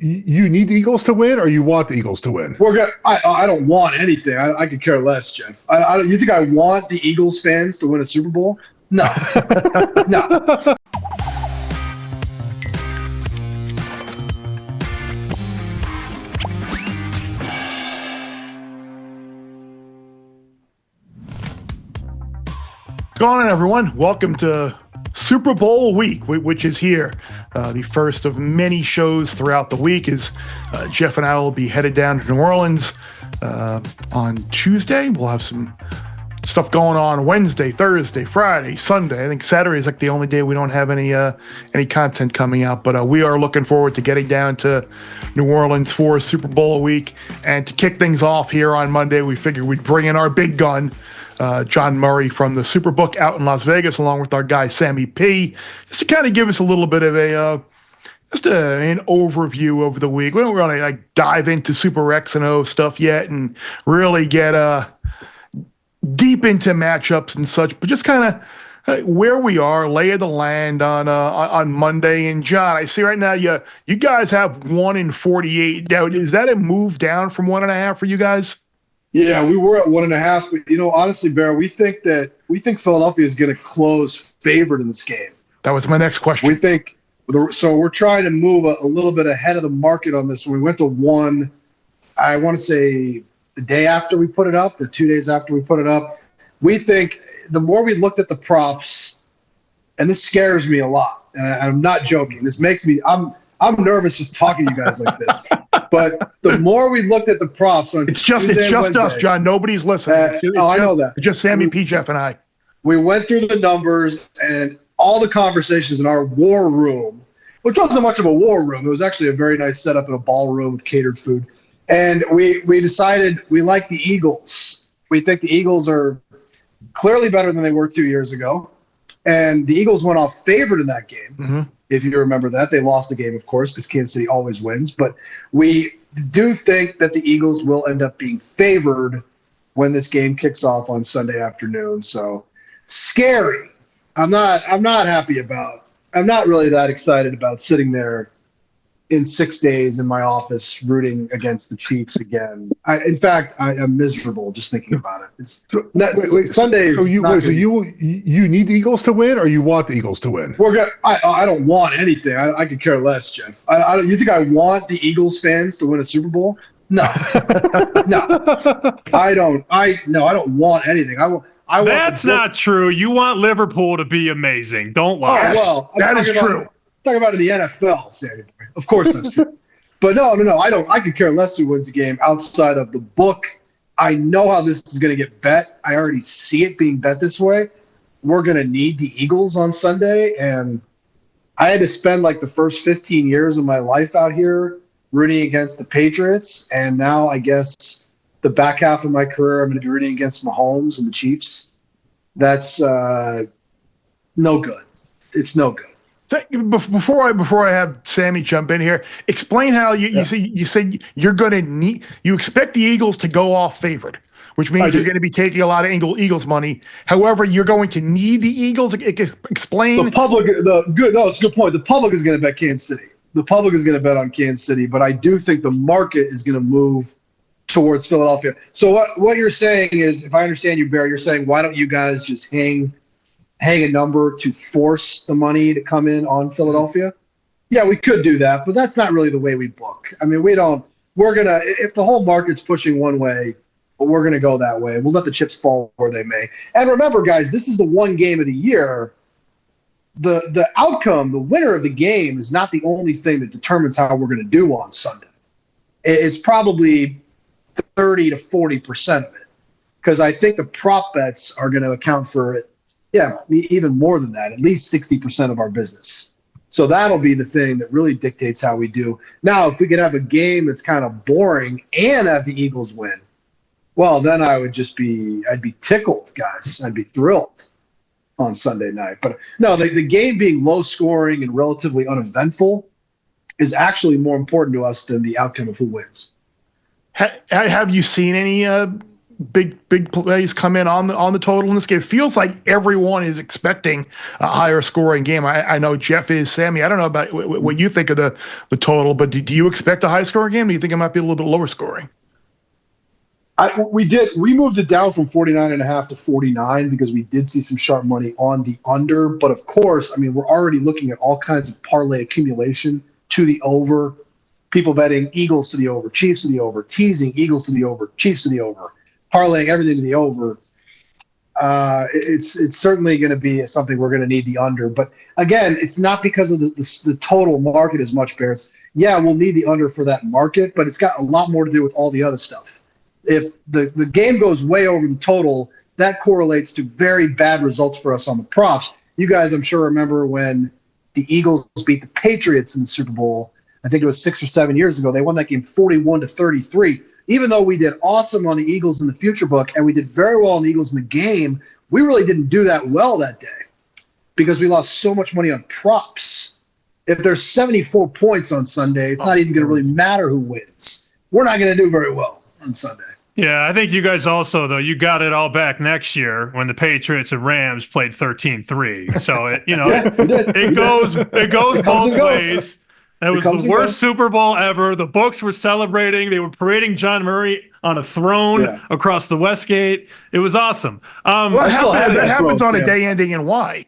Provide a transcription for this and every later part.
you need the Eagles to win, or you want the Eagles to win? I don't want anything. I could care less, Geoff. You think I want the Eagles fans to win a Super Bowl? No, no. What's going on, everyone? Welcome to Super Bowl week, which is here. The first of many shows throughout the week is Geoff and I will be headed down to New Orleans on Tuesday. We'll have some stuff going on Wednesday, Thursday, Friday, Sunday. I think Saturday is like the only day we don't have any content coming out, but we are looking forward to getting down to New Orleans for Super Bowl week. And to kick things off here on Monday, we figured we'd bring in our big gun, John Murray from the Superbook out in Las Vegas, along with our guy Sammy P, just to kind of give us a little bit of an overview of the week. We don't really dive into Super X and O stuff yet and really get deep into matchups and such, but just kind of where we are, lay of the land on Monday. And John, I see right now you guys have 1-48. Now, is that a move down from 1.5 for you guys? Yeah, we were at 1.5. But, honestly, Bear, we think Philadelphia is going to close favored in this game. That was my next question. So we're trying to move a little bit ahead of the market on this. When we went to 1, I want to say the day after we put it up or 2 days after we put it up, we think the more we looked at the props, and this scares me a lot, and I'm not joking. This makes me I'm nervous just talking to you guys like this. But the more we looked at the props on it's just us, John. Nobody's listening. I know that. It's just Sammy P, Geoff, and I. We went through the numbers and all the conversations in our war room, which wasn't much of a war room. It was actually a very nice setup in a ballroom with catered food. And we decided we like the Eagles. We think the Eagles are clearly better than they were 2 years ago. And the Eagles went off favored in that game. Mm-hmm. If you remember that. They lost the game, of course, because Kansas City always wins. But we do think that the Eagles will end up being favored when this game kicks off on Sunday afternoon. So scary. I'm not happy about. I'm not really that excited about sitting there in 6 days in my office rooting against the Chiefs again. In fact, I am miserable just thinking about it. Sundays. So you need the Eagles to win, or you want the Eagles to win? I don't want anything. I could care less, Geoff. You think I want the Eagles fans to win a Super Bowl? No, no, I don't. I don't want anything. That's not true. You want Liverpool to be amazing. Don't lie. Oh, well, that is true. Talking about in the NFL, Sammy. Of course that's true. But no. I don't. I could care less who wins the game outside of the book. I know how this is going to get bet. I already see it being bet this way. We're going to need the Eagles on Sunday, and I had to spend like the first 15 years of my life out here rooting against the Patriots, and now I guess the back half of my career I'm going to be rooting against Mahomes and the Chiefs. That's no good. It's no good. Before I have Sammy jump in here, explain how you say you're going to need. You expect the Eagles to go off favored, which means you're going to be taking a lot of Eagles money. However, you're going to need the Eagles. Explain. The public. It's a good point. The public is going to bet Kansas City. The public is going to bet on Kansas City, but I do think the market is going to move towards Philadelphia. So what you're saying is, if I understand you, Barry, you're saying why don't you guys just hang a number to force the money to come in on Philadelphia? Yeah, we could do that, but that's not really the way we book. I mean, if the whole market's pushing one way, we're going to go that way. We'll let the chips fall where they may. And remember, guys, this is the one game of the year. The outcome, the winner of the game is not the only thing that determines how we're going to do on Sunday. It's probably 30 to 40% of it, because I think the prop bets are going to account for it. Yeah, even more than that, at least 60% of our business. So that'll be the thing that really dictates how we do. Now, if we could have a game that's kind of boring and have the Eagles win, well, then I'd be tickled, guys. I'd be thrilled on Sunday night. But no, the game being low scoring and relatively uneventful is actually more important to us than the outcome of who wins. Have you seen any big plays come in on the total in this game? It feels like everyone is expecting a higher scoring game. I know Geoff is. Sammy, I don't know about what you think of the total, but do you expect a high scoring game? Do you think it might be a little bit lower scoring? We moved it down from 49.5 to 49 because we did see some sharp money on the under. But of course, I mean, we're already looking at all kinds of parlay accumulation to the over. People betting Eagles to the over, Chiefs to the over, teasing Eagles to the over, Chiefs to the over, parlaying everything to the over. It's certainly going to be something we're going to need the under. But again, it's not because of the total market as much, Bears. Yeah, we'll need the under for that market, but it's got a lot more to do with all the other stuff. If the game goes way over the total, that correlates to very bad results for us on the props. You guys, I'm sure, remember when the Eagles beat the Patriots in the Super Bowl. I think it was 6 or 7 years ago. They won that game 41-33. Even though we did awesome on the Eagles in the future book and we did very well on the Eagles in the game, we really didn't do that well that day because we lost so much money on props. If there's 74 points on Sunday, it's not even going to really matter who wins. We're not going to do very well on Sunday. Yeah, I think you guys also, though, you got it all back next year when the Patriots and Rams played 13-3. So, it goes both ways. It was the worst Super Bowl ever. The books were celebrating. They were parading John Murray on a throne across the Westgate. It was awesome. That happens on a day ending in Y.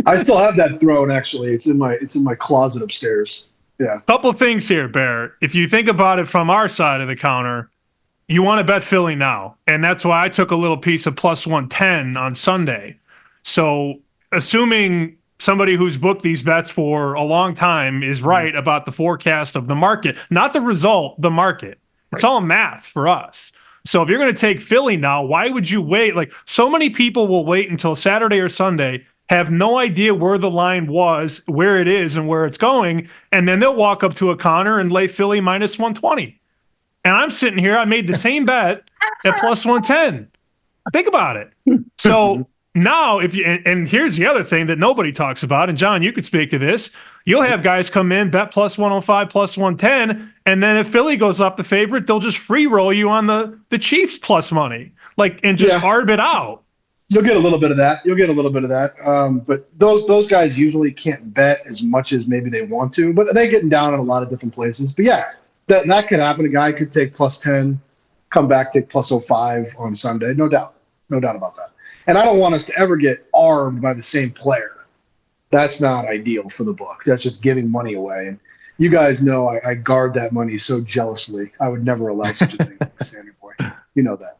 I still have that throne, actually. It's in my closet upstairs. Yeah. Couple things here, Bear. If you think about it from our side of the counter, you want to bet Philly now. And that's why I took a little piece of plus 110 on Sunday. So assuming somebody who's booked these bets for a long time is right about the forecast of the market, not the result, the market. It's all math for us. So if you're going to take Philly now, why would you wait? Like, so many people will wait until Saturday or Sunday, have no idea where the line was, where it is, and where it's going, and then they'll walk up to a counter and lay Philly minus 120. And I'm sitting here, I made the same bet at plus 110. Think about it. So now, and here's the other thing that nobody talks about, and John, you could speak to this. You'll have guys come in, bet plus 105, plus 110, and then if Philly goes off the favorite, they'll just free roll you on the Chiefs plus money, and just arb it out. You'll get a little bit of that. But those guys usually can't bet as much as maybe they want to, but they're getting down in a lot of different places. But yeah, that could happen. A guy could take plus 10, come back, take plus 05 on Sunday. No doubt about that. And I don't want us to ever get armed by the same player. That's not ideal for the book. That's just giving money away. And you guys know I guard that money so jealously. I would never allow such a thing, Sammy boy. You know that.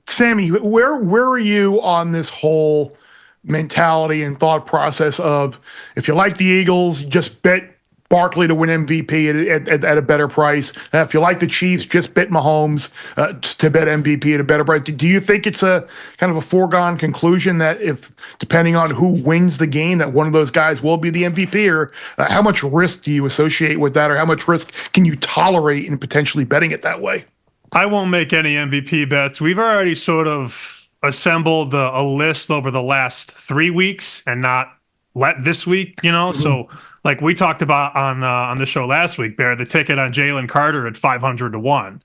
Sammy, where are you on this whole mentality and thought process of if you like the Eagles, just bet Barkley to win MVP at a better price. If you like the Chiefs, just bet Mahomes to bet MVP at a better price. Do you think it's a kind of a foregone conclusion that if, depending on who wins the game, that one of those guys will be the MVP? Or how much risk do you associate with that? Or how much risk can you tolerate in potentially betting it that way? I won't make any MVP bets. We've already sort of assembled a list over the last 3 weeks and not let this week, so like we talked about on the show last week, Bear, the ticket on Jalen Carter at 500-1.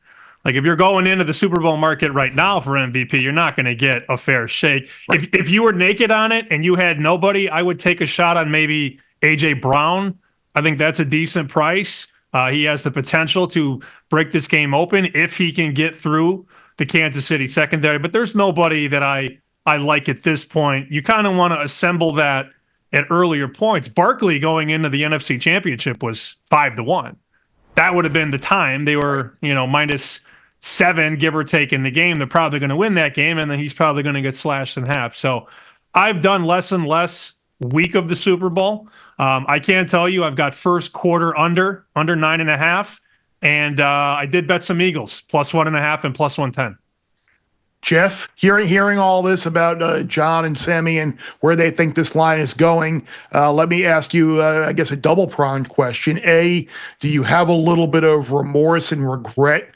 Like if you're going into the Super Bowl market right now for MVP, you're not going to get a fair shake. Right. If you were naked on it and you had nobody, I would take a shot on maybe A.J. Brown. I think that's a decent price. He has the potential to break this game open if he can get through the Kansas City secondary. But there's nobody that I like at this point. You kind of want to assemble that at earlier points. Barkley going into the NFC Championship was 5-1. That would have been the time. They were, -7, give or take, in the game. They're probably going to win that game, and then he's probably going to get slashed in half. So I've done less and less week of the Super Bowl. I can tell you I've got first quarter under 9.5, and I did bet some Eagles, +1.5 and +110. Geoff, hearing all this about John and Sammy and where they think this line is going, let me ask you, I guess, a double-pronged question. A, do you have a little bit of remorse and regret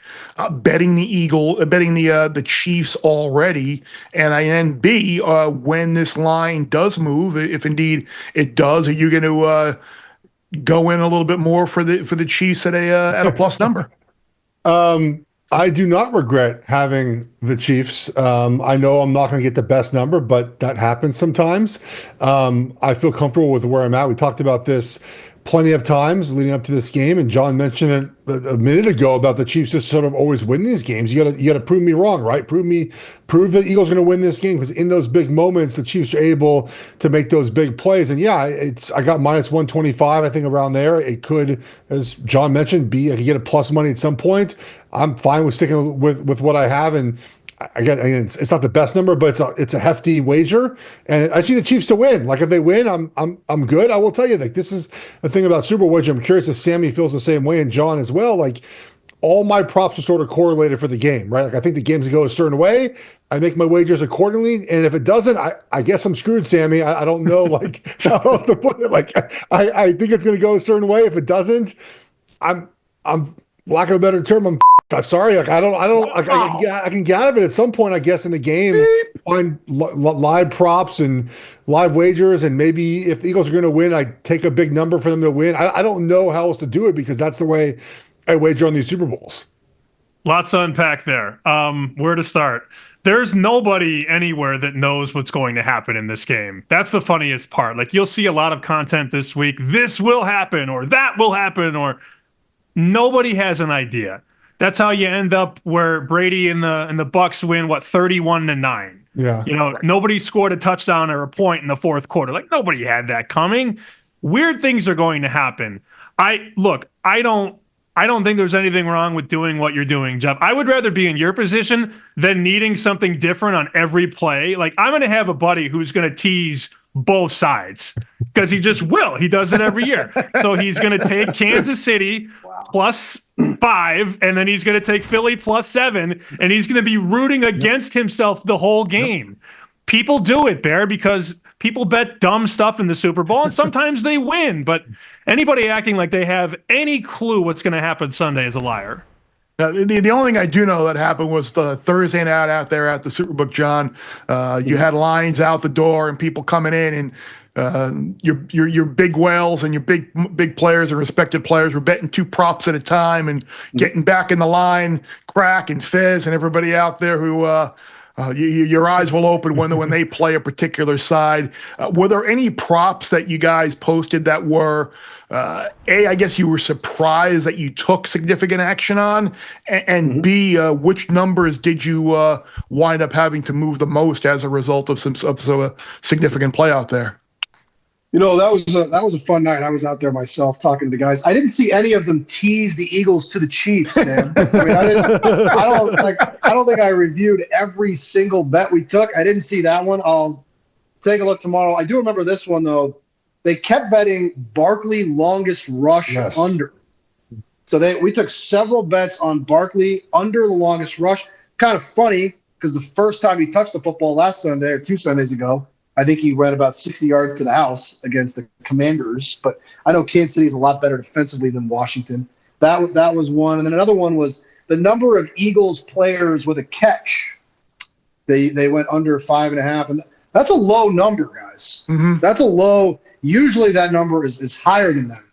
betting the Chiefs already? And B, when this line does move, if indeed it does, are you going to go in a little bit more for the Chiefs at a plus number? I do not regret having the Chiefs. I know I'm not going to get the best number, but that happens sometimes. I feel comfortable with where I'm at. We talked about this plenty of times leading up to this game, and John mentioned it a minute ago about the Chiefs just sort of always win these games. You got to prove me wrong, right? Prove the Eagles are going to win this game, because in those big moments, the Chiefs are able to make those big plays. And yeah, I got minus 125, I think, around there. It could, as John mentioned, I could get a plus money at some point. I'm fine with sticking with what I have, and again, it's not the best number, but it's a hefty wager, and I see the Chiefs to win. Like, if they win, I'm good. I will tell you, like, this is the thing about Super Bowl wager. I'm curious if Sammy feels the same way, and John as well. Like, all my props are sort of correlated for the game, right? Like, I think the game's going to go a certain way. I make my wagers accordingly, and if it doesn't, I guess I'm screwed, Sammy. I don't know, like, how else to put it. Like, I think it's going to go a certain way. If it doesn't, I'm lack of a better term, I'm sorry. Like, I can get out of it at some point, I guess, in the game. Find live props and live wagers, and maybe if the Eagles are going to win, I take a big number for them to win. I don't know how else to do it, because that's the way I wager on these Super Bowls. Lots to unpack there. Where to start? There's nobody anywhere that knows what's going to happen in this game. That's the funniest part. Like, you'll see a lot of content this week. This will happen, or that will happen, or nobody has an idea. That's how you end up where Brady and the Bucs win, 31-9. Yeah. Nobody scored a touchdown or a point in the fourth quarter. Like, nobody had that coming. Weird things are going to happen. I don't think there's anything wrong with doing what you're doing, Geoff. I would rather be in your position than needing something different on every play. Like, I'm going to have a buddy who's going to tease both sides, because he just will. He does it every year. So he's going to take Kansas City +5, and then he's going to take Philly +7, and he's going to be rooting against himself the whole game. People do it, Bear, because people bet dumb stuff in the Super Bowl, and sometimes they win. But anybody acting like they have any clue what's going to happen Sunday is a liar. The only thing I do know that happened was the Thursday night out there at the Superbook, John. You had lines out the door and people coming in, and your big whales and your big players and respected players were betting 2 props at a time and getting back in the line. Crack and Fez and everybody out there who your eyes will open when they play a particular side. Were there any props that you guys posted that were, I guess you were surprised that you took significant action on, and B, which numbers did you wind up having to move the most as a result of a significant play out there? That was a fun night. I was out there myself talking to the guys. I didn't see any of them tease the Eagles to the Chiefs, Sam. I mean, I don't think I reviewed every single bet we took. I didn't see that one. I'll take a look tomorrow. I do remember this one, though. They kept betting Barkley longest rush under. So we took several bets on Barkley under the longest rush. Kind of funny, because the first time he touched the football last Sunday or 2 Sundays ago, I think he ran about 60 yards to the house against the Commanders. But I know Kansas City is a lot better defensively than Washington. That was one. And then another one was the number of Eagles players with a catch. They went under 5.5. And that's a low number, guys. Mm-hmm. That's a low. Usually that number is higher than that.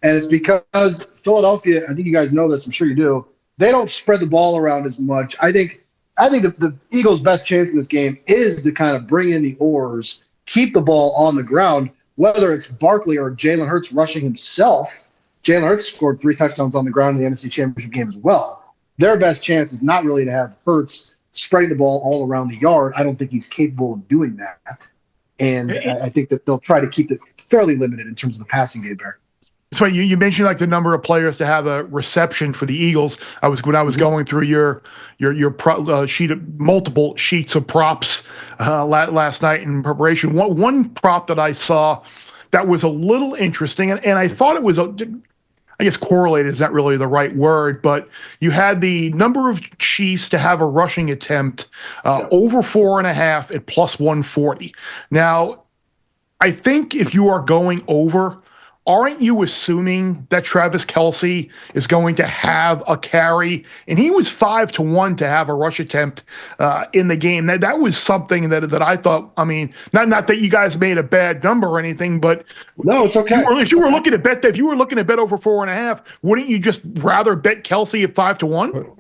And it's because Philadelphia, I think you guys know this, I'm sure you do, they don't spread the ball around as much. I think the Eagles' best chance in this game is to kind of bring in the oars, keep the ball on the ground, whether it's Barkley or Jalen Hurts rushing himself. Jalen Hurts scored 3 touchdowns on the ground in the NFC Championship game as well. Their best chance is not really to have Hurts spreading the ball all around the yard. I don't think he's capable of doing that. And I think that they'll try to keep it fairly limited in terms of the passing game there. So you mentioned like the number of players to have a reception for the Eagles. When I was going through your sheet of multiple sheets of props last night in preparation. One prop that I saw that was a little interesting, and I thought it was I guess correlated is not really the right word, but you had the number of Chiefs to have a rushing attempt over 4.5 at +140. Now, I think if you are going over, aren't you assuming that Travis Kelce is going to have a carry? And he was 5-1 to have a rush attempt in the game. That was something that I thought. I mean, not that you guys made a bad number or anything, but no, it's okay. If you were looking to bet over 4.5, wouldn't you just rather bet Kelce at 5-1?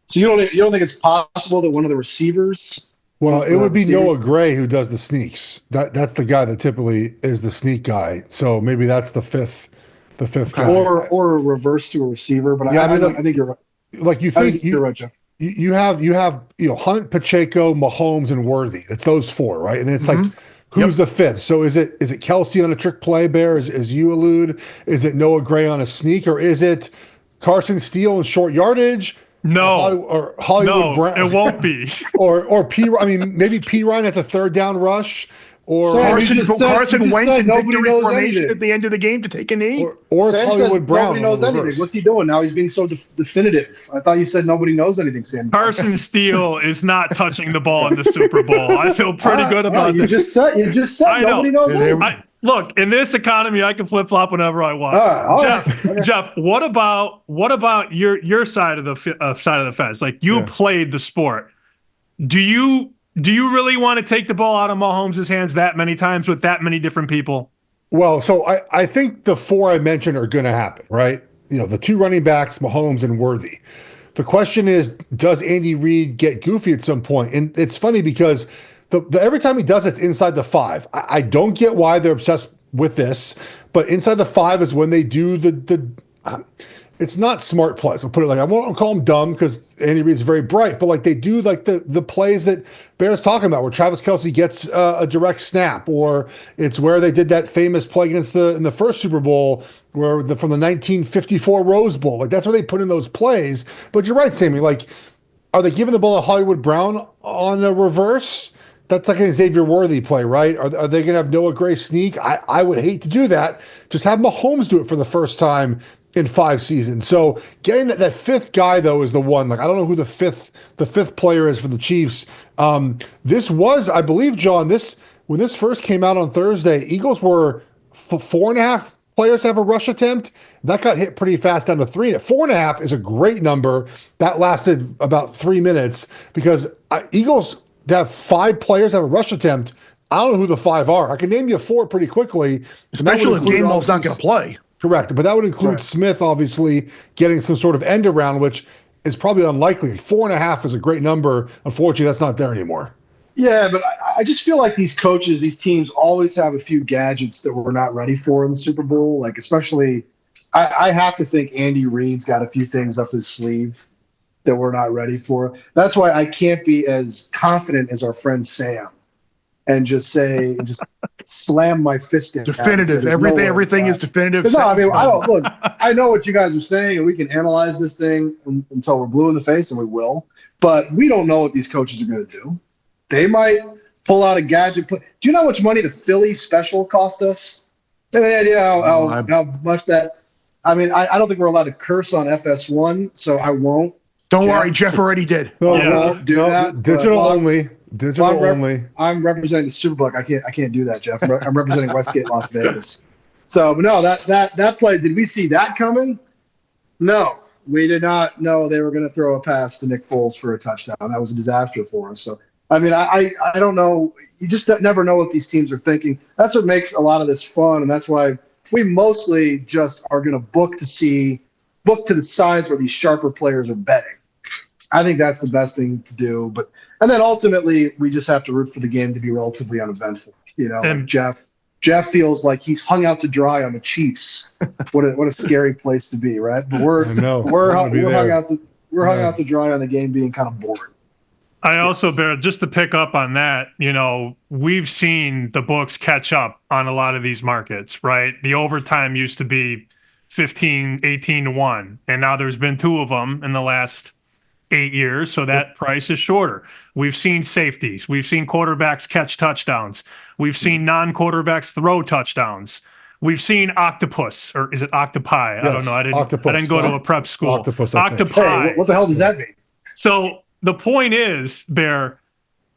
So you don't think it's possible that one of the receivers? Well, it would be Noah Gray who does the sneaks. That's the guy that typically is the sneak guy. So maybe that's the fifth guy. Or a reverse to a receiver. But yeah, I think you're right. Like you're right, Jeff. You have Hunt, Pacheco, Mahomes, and Worthy. It's those four, right? And it's like, who's the fifth? So is it Kelsey on a trick play, Bear, as you allude? Is it Noah Gray on a sneak, or is it Carson Steele in short yardage? No, or Hollywood Brown. It won't be. or P. I mean, maybe P. Ryan has a third down rush. Or Carson Wentz in victory formation at the end of the game to take a knee. Or it's Hollywood Brown. Nobody knows anything. What's he doing now? He's being so definitive. I thought you said nobody knows anything, Sam. Carson Steele is not touching the ball in the Super Bowl. I feel pretty good about that. You just said nobody knows anything. Look, in this economy, I can flip flop whenever I want. Jeff, what about your side of the fence? Like you played the sport. Do you really want to take the ball out of Mahomes' hands that many times with that many different people? Well, so I think the four I mentioned are going to happen, right? The two running backs, Mahomes and Worthy. The question is, does Andy Reid get goofy at some point? And it's funny because every time he does it, it's inside the 5. I don't get why they're obsessed with this, but inside the 5 is when they do it's not smart plays. I'll put it like, I won't call them dumb because Andy Reid's very bright, but like they do like the plays that Bear's talking about, where Travis Kelce gets a direct snap, or it's where they did that famous play in the first Super Bowl from the 1954 Rose Bowl. Like that's where they put in those plays. But you're right, Sammy. Like, are they giving the ball to Hollywood Brown on a reverse? That's like an Xavier Worthy play, right? Are they going to have Noah Gray sneak? I would hate to do that. Just have Mahomes do it for the first time in 5 seasons. So getting that fifth guy, though, is the one. Like, I don't know who the fifth player is for the Chiefs. This was, I believe, John, when this first came out on Thursday, Eagles were 4.5 players to have a rush attempt. That got hit pretty fast down to 3. 4.5 is a great number. That lasted about 3 minutes because Eagles to have 5 players have a rush attempt. I don't know who the 5 are. I can name you 4 pretty quickly. Especially if Gainwell's not going to play. Correct. But that would include Smith, obviously, getting some sort of end around, which is probably unlikely. 4.5 is a great number. Unfortunately, that's not there anymore. Yeah, but I just feel like these coaches, these teams always have a few gadgets that we're not ready for in the Super Bowl. Like, especially, I have to think Andy Reid's got a few things up his sleeve that we're not ready for. That's why I can't be as confident as our friend Sam and just slam my fist in. Definitive. Everything is definitive. No, I mean, I know what you guys are saying, and we can analyze this thing until we're blue in the face, and we will. But we don't know what these coaches are going to do. They might pull out a gadget. Do you know how much money the Philly special cost us? Any idea how much that? I mean, I don't think we're allowed to curse on FS1, so I won't. Don't worry, Jeff already did. I won't do that. Digital only. I'm representing the Superbook. I can't do that, Jeff. I'm representing Westgate, Las Vegas. So, but no, that play. Did we see that coming? No, we did not know they were going to throw a pass to Nick Foles for a touchdown. That was a disaster for us. So, I mean, I don't know. You just never know what these teams are thinking. That's what makes a lot of this fun, and that's why we mostly just are going to book to the sides where these sharper players are betting. I think that's the best thing to do. And then ultimately, we just have to root for the game to be relatively uneventful. Like Jeff feels like he's hung out to dry on the Chiefs. What a scary place to be, right? But we're hung out to dry on the game being kind of boring. I also, Bear, just to pick up on that, we've seen the books catch up on a lot of these markets, right? The overtime used to be 15, 18 to 1, and now there's been 2 of them in the last 8 years, so that price is shorter. We've seen safeties. We've seen quarterbacks catch touchdowns. We've seen non-quarterbacks throw touchdowns. We've seen octopus, or is it octopi? Yes, I don't know. I didn't go to a prep school. Octopi. Hey, what the hell does that mean? So the point is, Bear,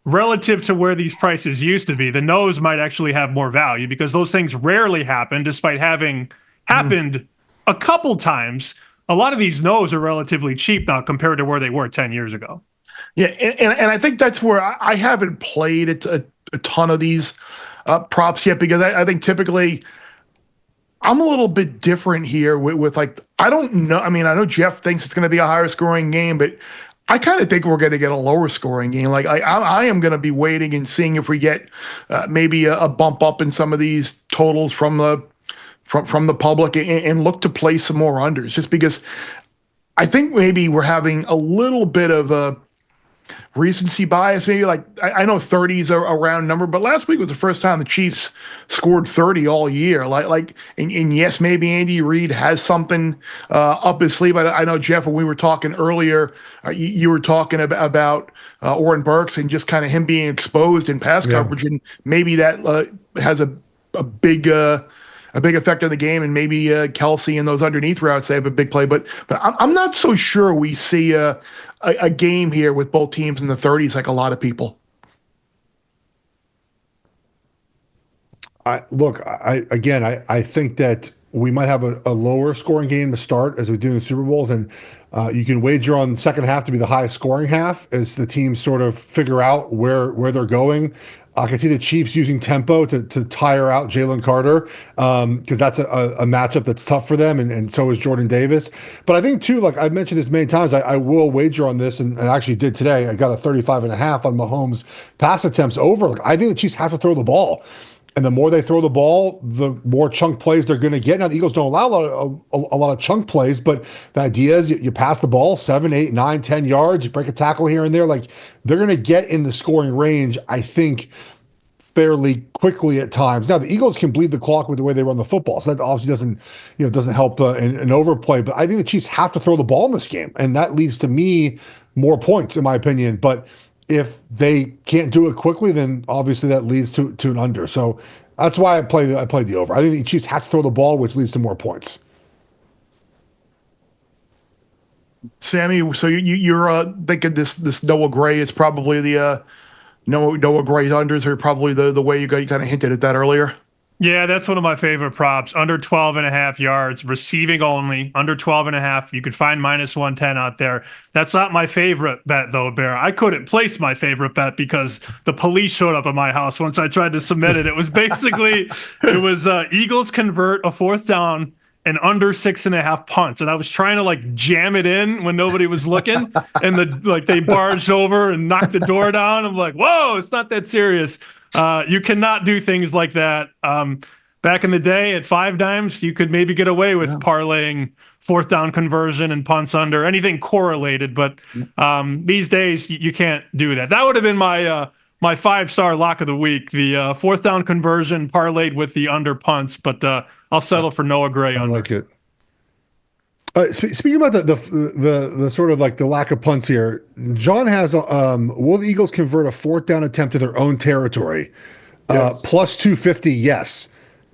relative to where these prices used to be, the nose might actually have more value because those things rarely happen, despite having happened a couple times. A lot of these no's are relatively cheap now compared to where they were 10 years ago. Yeah, and I think that's where I haven't played a ton of these props yet because I think typically I'm a little bit different here with like, I don't know. I mean, I know Jeff thinks it's going to be a higher scoring game, but I kind of think we're going to get a lower scoring game. Like I am going to be waiting and seeing if we get maybe a bump up in some of these totals from the public and look to play some more unders, just because I think maybe we're having a little bit of a recency bias. Maybe like I know 30 is a round number, but last week was the first time the Chiefs scored 30 all year. And yes, maybe Andy Reid has something up his sleeve. I know, Jeff, when we were talking earlier, you were talking about Oren Burks and just kind of him being exposed in pass coverage, and maybe that has a big effect on the game, and maybe Kelsey and those underneath routes, they have a big play. But I'm not so sure we see a game here with both teams in the 30s like a lot of people. I think that we might have a lower scoring game to start as we do in Super Bowls, and you can wager on the second half to be the highest scoring half as the teams sort of figure out where they're going. I can see the Chiefs using tempo to tire out Jalen Carter because that's a matchup that's tough for them, and so is Jordan Davis. But I think, too, like I've mentioned this many times, I will wager on this, and I actually did today. I got a 35.5 on Mahomes' pass attempts over. Like, I think the Chiefs have to throw the ball. And the more they throw the ball, the more chunk plays they're going to get. Now, the Eagles don't allow a lot of chunk plays, but the idea is you pass the ball 7, 8, 9, 10 yards, you break a tackle here and there. Like, they're going to get in the scoring range, I think, fairly quickly at times. Now, the Eagles can bleed the clock with the way they run the football, so that obviously doesn't help an overplay. But I think the Chiefs have to throw the ball in this game, and that leads to me more points, in my opinion. But if they can't do it quickly, then obviously that leads to an under. So that's why I played the over. I think the Chiefs have to throw the ball, which leads to more points. Sammy, so you're thinking this Noah Gray is probably the Noah Gray unders are probably the way you kind of hinted at that earlier. Yeah, that's one of my favorite props. Under 12.5 yards, receiving only, under 12.5. You could find -110 out there. That's not my favorite bet, though, Bear. I couldn't place my favorite bet because the police showed up at my house once I tried to submit it. It was basically, Eagles convert a fourth down and under 6.5 punts. And I was trying to jam it in when nobody was looking. And they barged over and knocked the door down. I'm like, whoa, it's not that serious. You cannot do things like that. Back in the day at 5 dimes, you could maybe get away with parlaying fourth down conversion and punts under, anything correlated. But these days, you can't do that. That would have been my 5-star lock of the week, the fourth down conversion parlayed with the under punts. But I'll settle for Noah Gray under. I like it. Speaking about the sort of the lack of punts here, John has will the Eagles convert a fourth down attempt in their own territory? Yes. Plus 250, yes.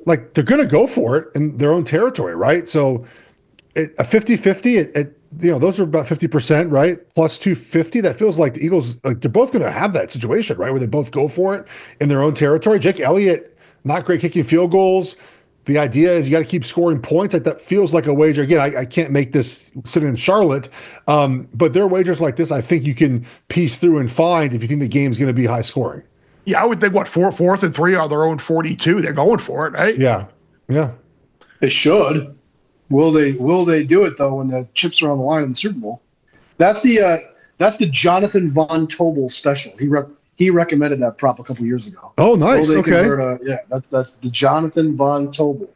They're going to go for it in their own territory, right? So a 50-50, those are about 50%, right? Plus 250, that feels like the Eagles, they're both going to have that situation, right, where they both go for it in their own territory. Jake Elliott, not great kicking field goals. The idea is you got to keep scoring points. That feels like a wager. Again, I can't make this sitting in Charlotte, but there are wagers like this I think you can piece through and find if you think the game's going to be high scoring. Yeah, I would think, fourth and 3 are their own 42. They're going for it, right? Yeah. They should. Will they do it, though, when the chips are on the line in the Super Bowl? That's the Jonathan Von Tobel special. He recommended that prop a couple years ago. Oh, nice. Okay. That's the Jonathan Von Tobel,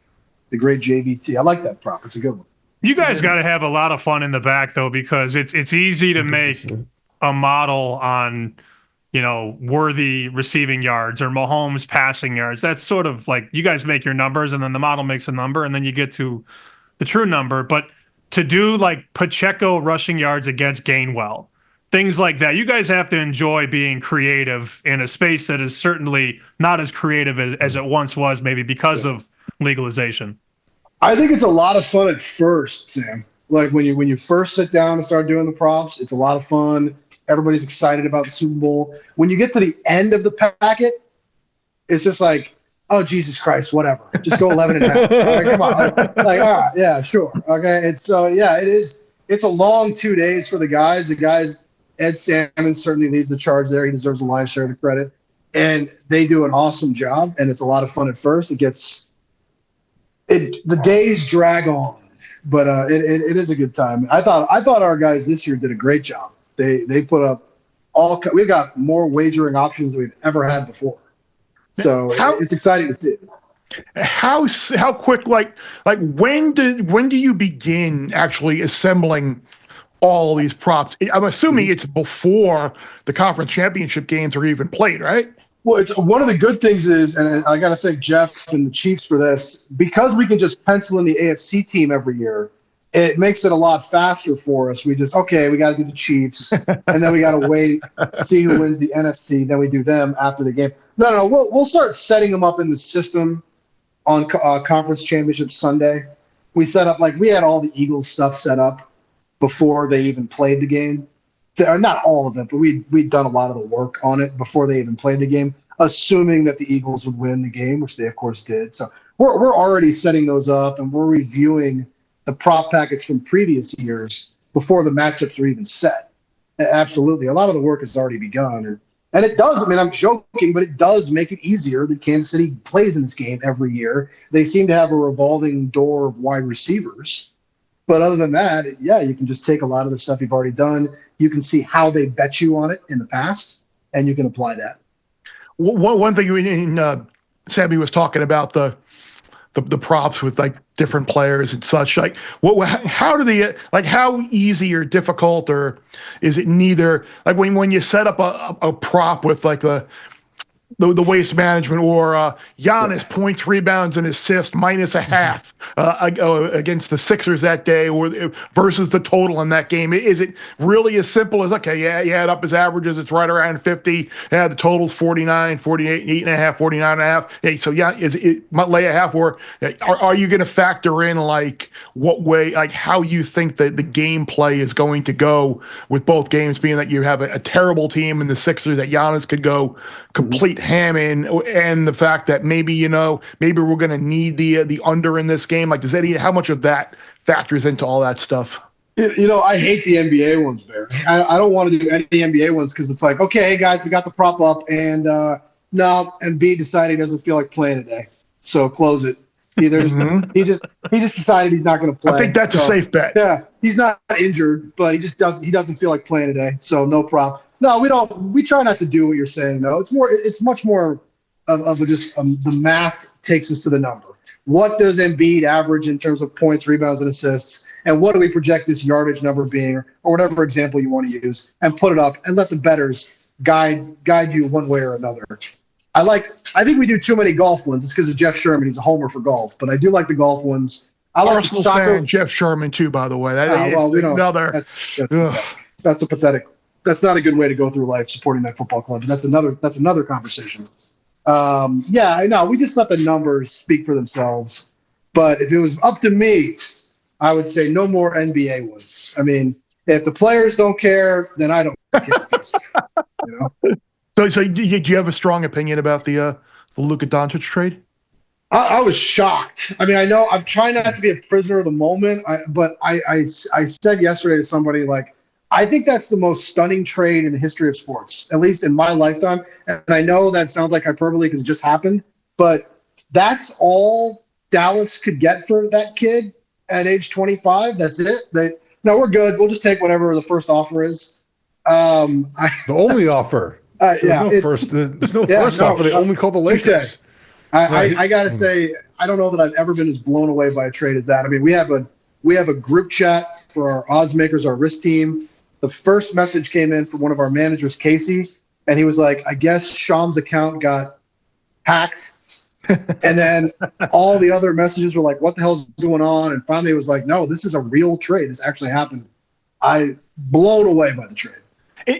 the great JVT. I like that prop. It's a good one. You guys got to have a lot of fun in the back, though, because it's easy to make a model on, worthy receiving yards or Mahomes passing yards. That's sort of you guys make your numbers, and then the model makes a number, and then you get to the true number. But to do Pacheco rushing yards against Gainwell, things like that, you guys have to enjoy being creative in a space that is certainly not as creative as it once was, maybe because of legalization. I think it's a lot of fun at first, Sam. When you first sit down and start doing the props, it's a lot of fun. Everybody's excited about the Super Bowl. When you get to the end of the packet, it's just oh, Jesus Christ, whatever. Just go 11.5. All right, come on. All right, yeah, sure. Okay. It is. It's a long 2 days for the guys. Ed Salmon certainly leads the charge there. He deserves a lion's share of the credit. And they do an awesome job, and it's a lot of fun at first. The days drag on, but it is a good time. I thought our guys this year did a great job They put up we've got more wagering options than we've ever had before. So it's exciting to see. How quick, like when do you begin actually assembling all these props? I'm assuming it's before the conference championship games are even played, right? Well, it's one of the good things is, and I got to thank Geoff and the Chiefs for this, because we can just pencil in the AFC team every year. It makes it a lot faster for us. We got to do the Chiefs, and then we got to wait, see who wins the NFC. Then we do them after the game. No, we'll start setting them up in the system on Conference Championship Sunday. We set up, we had all the Eagles stuff set up before they even played the game. Not all of it, but we'd done a lot of the work on it before they even played the game, assuming that the Eagles would win the game, which they, of course, did. So we're already setting those up, and we're reviewing the prop packets from previous years before the matchups are even set. Absolutely. A lot of the work has already begun. And it does, I'm joking, but it does make it easier that Kansas City plays in this game every year. They seem to have a revolving door of wide receivers. But other than that, you can just take a lot of the stuff you've already done. You can see how they bet you on it in the past, and you can apply that. One thing Sammy was talking about the props with different players and such. How do they how easy or difficult, or is it neither? When you set up a prop with the waste management, or Giannis points, rebounds, and assists -0.5 against the Sixers that day, or versus the total in that game. Is it really as simple as, you add up his averages, it's right around 50. Yeah, the total's 49, 48, 8.5, 49.5. Hey, so is it might lay a half, or are you going to factor in what way, how you think that the gameplay is going to go with both games, being that you have a terrible team in the Sixers that Giannis could go complete ham in, and the fact that maybe we're going to need the under in this game? How much of that factors into all that stuff? I hate the NBA ones, Bear. I don't want to do any NBA ones because it's okay, guys, we got the prop up, and no, and B decided he doesn't feel like playing today, so close it. He just decided he's not going to play. I think that's a safe bet. Yeah, he's not injured, but he doesn't feel like playing today, so no prop. No, we don't. We try not to do what you're saying, though. It's much more of just the math takes us to the number. What does Embiid average in terms of points, rebounds, and assists, and what do we project this yardage number being, or whatever example you want to use, and put it up and let the bettors guide you one way or another. I think we do too many golf ones. It's because of Jeff Sherman. He's a homer for golf, but I do like the golf ones. I like Arsenal soccer. Fan, Jeff Sherman too, by the way. That's a pathetic. That's not a good way to go through life, supporting that football club. But that's another conversation. We just let the numbers speak for themselves. But if it was up to me, I would say no more NBA ones. If the players don't care, then I don't care. So do you have a strong opinion about the Luka Doncic trade? I was shocked. I know I'm trying not to be a prisoner of the moment, but I said yesterday to somebody, I think that's the most stunning trade in the history of sports, at least in my lifetime. And I know that sounds like hyperbole because it just happened, but that's all Dallas could get for that kid at age 25. That's it. We're good. We'll just take whatever the first offer is. The only offer. There's no first offer. They only call the Lakers. I got to say, I don't know that I've ever been as blown away by a trade as that. We have a group chat for our odds makers, our risk team. The first message came in from one of our managers, Casey, and he was like, I guess Sham's account got hacked. And then all the other messages were like, what the hell's going on? And finally it was like, no, this is a real trade. This actually happened. I blown away by the trade.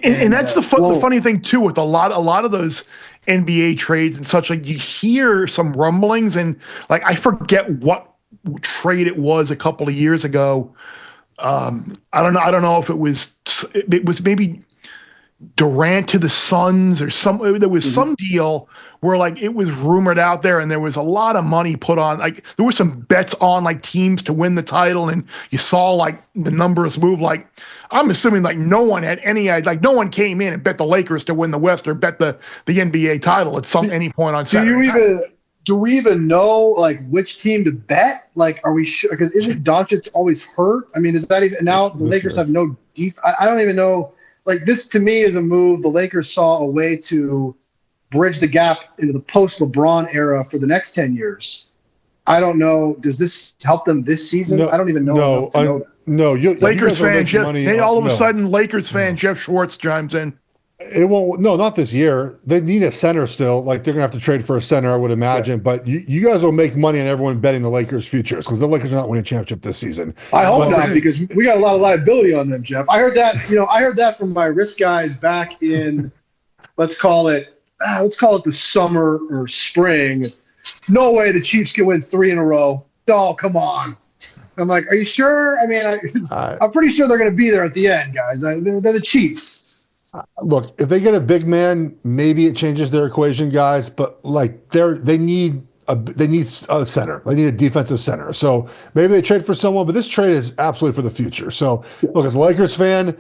And that's the funny thing too, with a lot of those NBA trades and such, you hear some rumblings, and I forget what trade it was a couple of years ago. I don't know if it was maybe Durant to the Suns or there was some deal where it was rumored out there, and there was a lot of money put on, there were some bets on teams to win the title, and you saw the numbers move. I'm assuming no one had any idea, no one came in and bet the Lakers to win the West or bet the NBA title at any point on Saturday. Do we even know which team to bet? Are we sure? Because isn't Doncic always hurt? Is that even now? The Lakers have no defense. I don't even know. like this to me is a move. The Lakers saw a way to bridge the gap into the post-LeBron era for the next 10 years. I don't know. Does this help them this season? No, I don't even know enough to know that. No, Lakers fan Jeff. All of a sudden, Lakers fan Geoff Schwartz chimes in. It won't. No, not this year. They need a center still. Like they're gonna have to trade for a center, I would imagine. Yeah. But you guys will make money on everyone betting the Lakers' futures because the Lakers are not winning a championship this season. I hope not, because we got a lot of liability on them, Jeff. I heard that. I heard that from my risk guys back in, let's call it the summer or spring. No way the Chiefs can win 3 in a row. Oh, come on. I'm like, are you sure? I mean, I'm pretty sure they're going to be there at the end, guys. They're the Chiefs. Look, if they get a big man, maybe it changes their equation, guys. But like they need a center. They need a defensive center. So maybe they trade for someone, but this trade is absolutely for the future. So look, as a Lakers fan,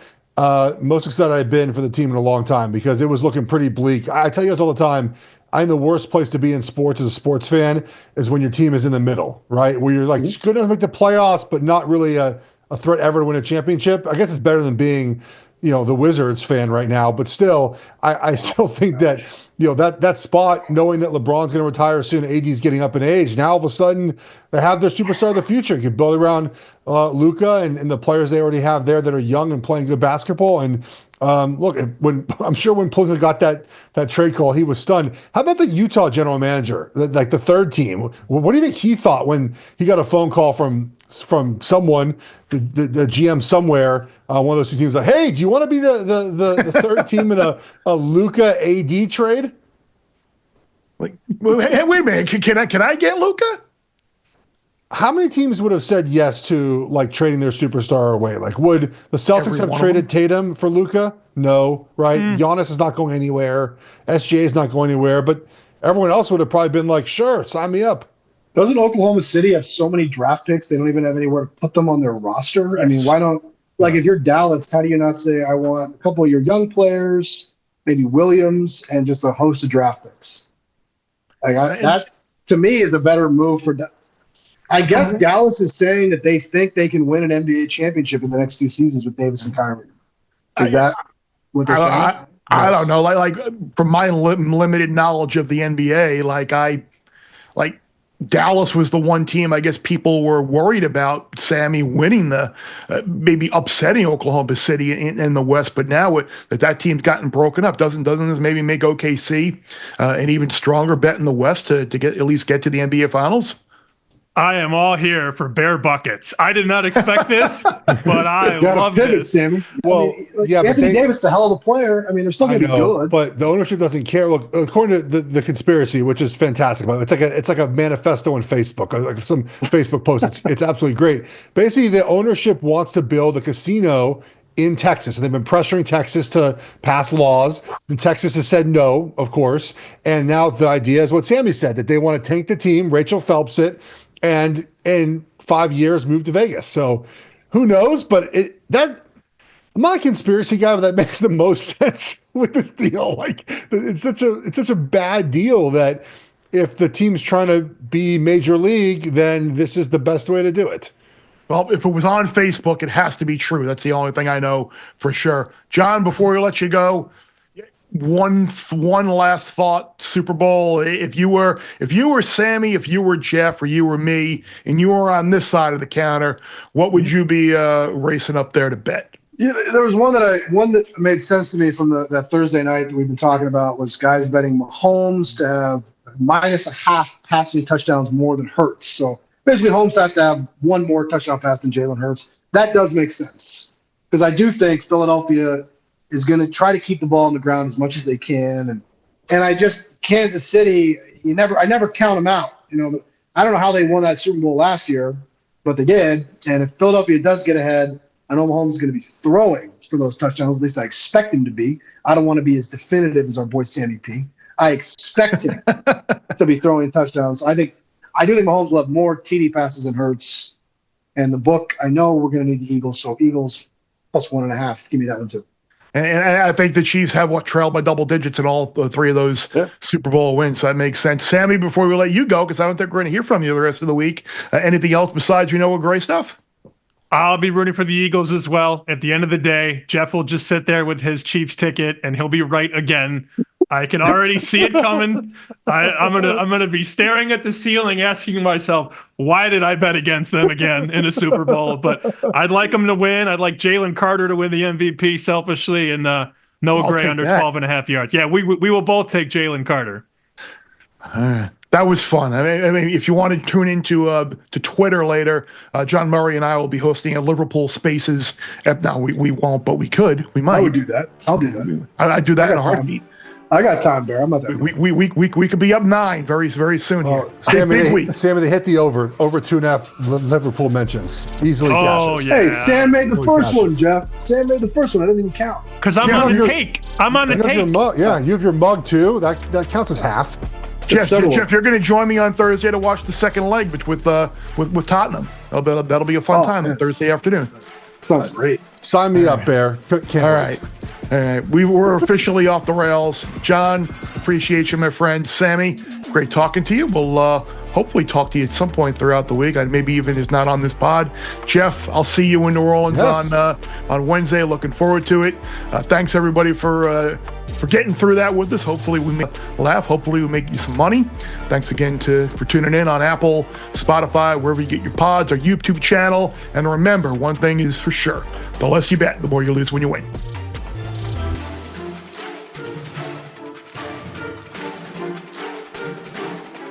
most excited I've been for the team in a long time because it was looking pretty bleak. I tell you guys all the time, I think the worst place to be in sports as a sports fan is when your team is in the middle, right? Where you're like just good enough to make the playoffs, but not really a threat ever to win a championship. I guess it's better than being the Wizards fan right now, but still, I still think that, that spot, knowing that LeBron's going to retire soon, AD's getting up in age, now all of a sudden they have their superstar of the future. You can build around Luka and the players they already have there that are young and playing good basketball. And look, when Fallica got that trade call, he was stunned. How about the Utah general manager, like the third team? What do you think he thought when he got a phone call from someone, the GM somewhere, one of those two teams, like, hey, do you want to be the third team in a Luka AD trade? Like, hey, wait a minute, can I get Luka? How many teams would have said yes to like trading their superstar away? Like, would the Celtics have traded Tatum for Luka? No, right? Giannis is not going anywhere. SGA is not going anywhere. But everyone else would have probably been like, sure, sign me up. Doesn't Oklahoma City have so many draft picks they don't even have anywhere to put them on their roster? I mean, why don't, like, if you're Dallas, how do you not say, I want a couple of your young players, maybe Williams, and just a host of draft picks? Like that, to me, is a better move for I guess Dallas is saying that they think they can win an NBA championship in the next 2 seasons with Davis and Kyrie. Is that what they're saying? I don't know. Like from my limited knowledge of the NBA, Dallas was the one team I guess people were worried about Sammy winning maybe upsetting Oklahoma City in the West. But now that team's gotten broken up, doesn't this maybe make OKC an even stronger bet in the West to at least get to the NBA Finals? I am all here for bear buckets. I did not expect this, but I love this. Sammy. Well, Anthony Davis is a hell of a player. I mean, they're still going to be good. But the ownership doesn't care. Look, according to the conspiracy, which is fantastic, it's like a manifesto on Facebook, like some Facebook post. It's absolutely great. Basically, the ownership wants to build a casino in Texas, and they've been pressuring Texas to pass laws. And Texas has said no, of course. And now the idea is what Sammy said, that they want to tank the team, Rachel Phelps it, and in 5 years move to Vegas. So who knows? But I'm not a conspiracy guy, but that makes the most sense with this deal. Like it's such a bad deal that if the team's trying to be major league, then this is the best way to do it. Well, if it was on Facebook, it has to be true. That's the only thing I know for sure. John, before we let you go, one last thought, Super Bowl. If you were Sammy, if you were Jeff, or you were me, and you were on this side of the counter, what would you be racing up there to bet? Yeah, there was one that made sense to me from that Thursday night that we've been talking about was guys betting Mahomes to have -0.5 passing touchdowns more than Hurts. So basically, Mahomes has to have one more touchdown pass than Jalen Hurts. That does make sense because I do think Philadelphia is going to try to keep the ball on the ground as much as they can, and Kansas City, I never count them out. I don't know how they won that Super Bowl last year, but they did. And if Philadelphia does get ahead, I know Mahomes is going to be throwing for those touchdowns. At least I expect him to be. I don't want to be as definitive as our boy Sammy P. I expect him to be throwing touchdowns. I do think Mahomes will have more TD passes than Hurts. And the book, I know we're going to need the Eagles, so Eagles +1.5. Give me that one too. And I think the Chiefs have trailed by double digits in all three of those Super Bowl wins. So that makes sense. Sammy, before we let you go, because I don't think we're going to hear from you the rest of the week, anything else besides a great stuff? I'll be rooting for the Eagles as well. At the end of the day, Geoff will just sit there with his Chiefs ticket, and he'll be right again. I can already see it coming. I'm gonna be staring at the ceiling, asking myself, why did I bet against them again in a Super Bowl? But I'd like them to win. I'd like Jalen Carter to win the MVP selfishly, and Noah Gray under 12.5 yards. Yeah, we will both take Jalen Carter. That was fun. I mean, if you want to tune into to Twitter later, John Murray and I will be hosting a Liverpool Spaces. No, we won't, but we could. We might. I would do that. I'll do that. I'd do that in a heartbeat. I got time, Bear. I'm not that. We could be up 9 very soon here. Sammy, they hit the over 2.5 Liverpool mentions easily. Oh cashes. yeah. Hey, Sam made the first one, Geoff. Sam made the first one. I didn't even count. Because I'm on the take. I'm on the take. You have your mug too. That counts as half. Jeff, you're going to join me on Thursday to watch the second leg with Tottenham. That'll be a fun time on Thursday afternoon. Sounds great. Sign me up, Bear. Can't All right. We were officially off the rails. John, appreciate you, my friend. Sammy, great talking to you. We'll hopefully talk to you at some point throughout the week. Maybe even if not on this pod. Geoff, I'll see you in New Orleans on Wednesday. Looking forward to it. Thanks everybody for getting through that with us. Hopefully we make you laugh. Hopefully we make you some money. Thanks again for tuning in on Apple, Spotify, wherever you get your pods, our YouTube channel. And remember, one thing is for sure: the less you bet, the more you lose when you win.